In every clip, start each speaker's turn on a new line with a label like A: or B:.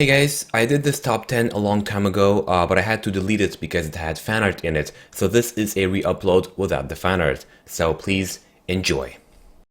A: Hey guys, I did this top 10 a long time ago, but I had to delete it because it had fan art in it, so this is a re-upload without the fan art, so please enjoy.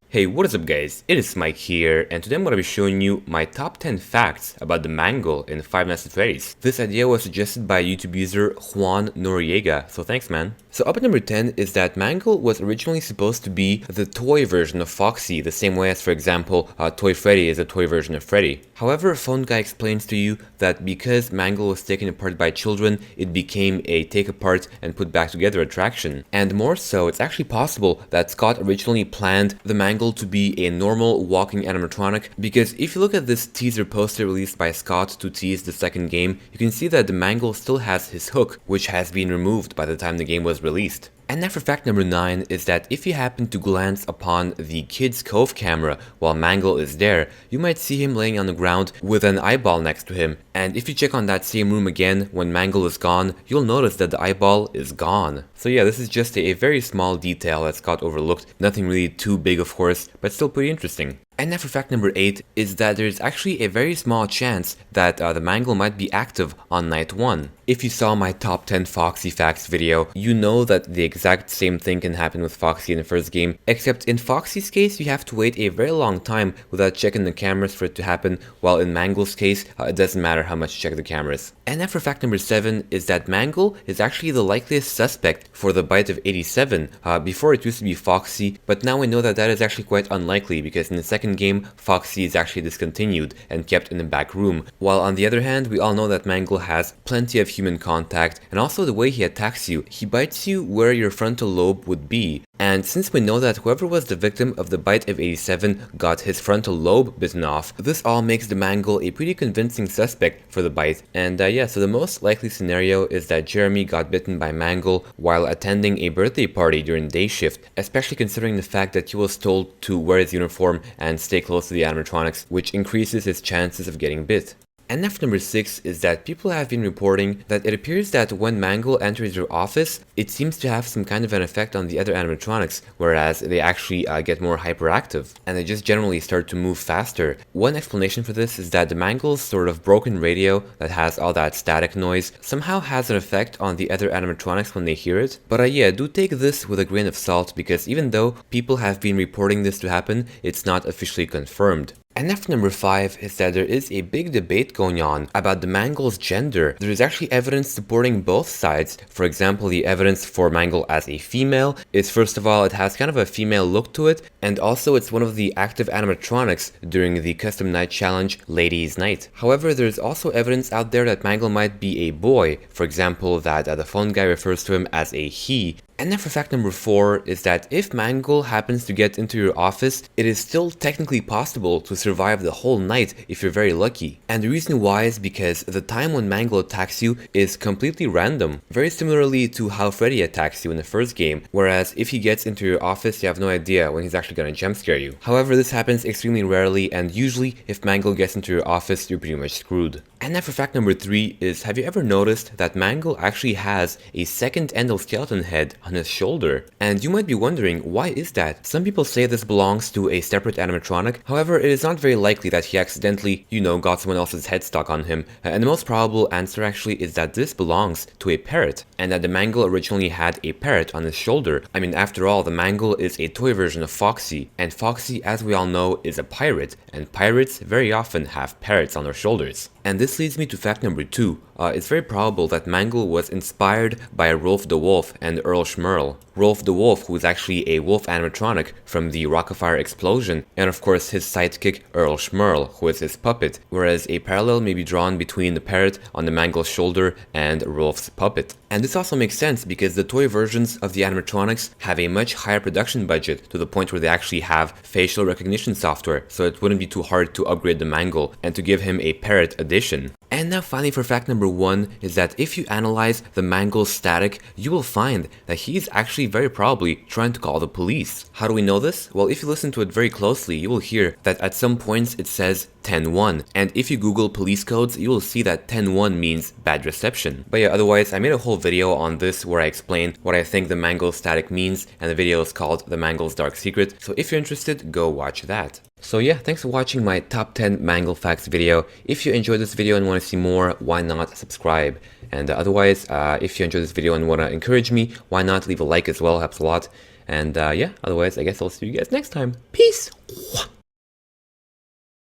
A: Hey, what is up guys, it is Mike here, and today I'm going to be showing you my top 10 facts about the Mangle in Five Nights at Freddy's. This idea was suggested by YouTube user Juan Noriega, so thanks man. So up at number 10 is that Mangle was originally supposed to be the toy version of Foxy, the same way as, for example, Toy Freddy is a toy version of Freddy. However, Phone Guy explains to you that because Mangle was taken apart by children, it became a take apart and put back together attraction. And more so, it's actually possible that Scott originally planned the Mangle to be a normal walking animatronic, because if you look at this teaser poster released by Scott to tease the second game, you can see that the Mangle still has his hook, which has been removed by the time the game was released. And now for fact number 9 is that if you happen to glance upon the Kids Cove camera while Mangle is there, you might see him laying on the ground with an eyeball next to him. And if you check on that same room again when Mangle is gone, you'll notice that the eyeball is gone. So yeah, this is just a very small detail that Scott overlooked, nothing really too big of course, but still pretty interesting. And now for fact number 8 is that there's actually a very small chance that the Mangle might be active on night 1. If you saw my top 10 Foxy facts video, you know that the exact same thing can happen with Foxy in the first game, except in Foxy's case you have to wait a very long time without checking the cameras for it to happen, while in Mangle's case it doesn't matter how much you check the cameras. And now for fact number 7 is that Mangle is actually the likeliest suspect for the bite of 87. Before it used to be Foxy, but now we know that that is actually quite unlikely because in the second game, Foxy is actually discontinued and kept in the back room, while on the other hand, we all know that Mangle has plenty of human contact, and also the way he attacks you, he bites you where your frontal lobe would be. And since we know that whoever was the victim of the bite of 87 got his frontal lobe bitten off, this all makes the Mangle a pretty convincing suspect for the bite. And yeah, so the most likely scenario is that Jeremy got bitten by Mangle while attending a birthday party during day shift, especially considering the fact that he was told to wear his uniform and stay close to the animatronics, which increases his chances of getting bit. And now for number 6 is that people have been reporting that it appears that when Mangle enters your office, it seems to have some kind of an effect on the other animatronics, whereas they actually get more hyperactive, and they just generally start to move faster. One explanation for this is that the Mangle's sort of broken radio that has all that static noise somehow has an effect on the other animatronics when they hear it. But yeah, do take this with a grain of salt, because even though people have been reporting this to happen, it's not officially confirmed. And after number 5 is that there is a big debate going on about the Mangle's gender. There is actually evidence supporting both sides. For example, the evidence for Mangle as a female is, first of all, it has kind of a female look to it, and also it's one of the active animatronics during the custom night challenge Ladies Night. However, there's also evidence out there that Mangle might be a boy. For example, that the phone guy refers to him as a he. And then for fact number 4 is that if Mangle happens to get into your office, it is still technically possible to survive the whole night if you're very lucky. And the reason why is because the time when Mangle attacks you is completely random, very similarly to how Freddy attacks you in the first game, whereas if he gets into your office you have no idea when he's actually going to jump scare you. However, this happens extremely rarely, and usually if Mangle gets into your office you're pretty much screwed. And then for fact number 3 is, have you ever noticed that Mangle actually has a second endoskeleton head on his shoulder? And you might be wondering, why is that? Some people say this belongs to a separate animatronic, however it is not very likely that he accidentally, got someone else's head stuck on him, and the most probable answer actually is that this belongs to a parrot, and that the Mangle originally had a parrot on his shoulder. I mean, after all, the Mangle is a toy version of Foxy, and Foxy, as we all know, is a pirate, and pirates very often have parrots on their shoulders. And this leads me to fact number 2. It's very probable that Mangle was inspired by Rolf the Wolf and Earl Schmerl. Rolf the Wolf, who is actually a wolf animatronic from the Rockafire explosion, and of course his sidekick Earl Schmerl, who is his puppet, whereas a parallel may be drawn between the parrot on the Mangle's shoulder and Rolf's puppet. And this also makes sense because the toy versions of the animatronics have a much higher production budget, to the point where they actually have facial recognition software, so it wouldn't be too hard to upgrade the Mangle and to give him a parrot edition. And now finally for fact number 1 is that if you analyze the Mangle Static, you will find that he's actually very probably trying to call the police. How do we know this? Well, if you listen to it very closely, you will hear that at some points it says 10-1, and if you Google police codes, you will see that 10-1 means bad reception. But yeah, otherwise I made a whole video on this where I explain what I think the Mangle Static means, and the video is called The Mangle's Dark Secret, so if you're interested, go watch that. So yeah, thanks for watching my top 10 Mangle facts video. If you enjoyed this video and want to see more, why not subscribe? And otherwise, if you enjoyed this video and want to encourage me, why not leave a like as well, helps a lot. And yeah, otherwise, I guess I'll see you guys next time. Peace!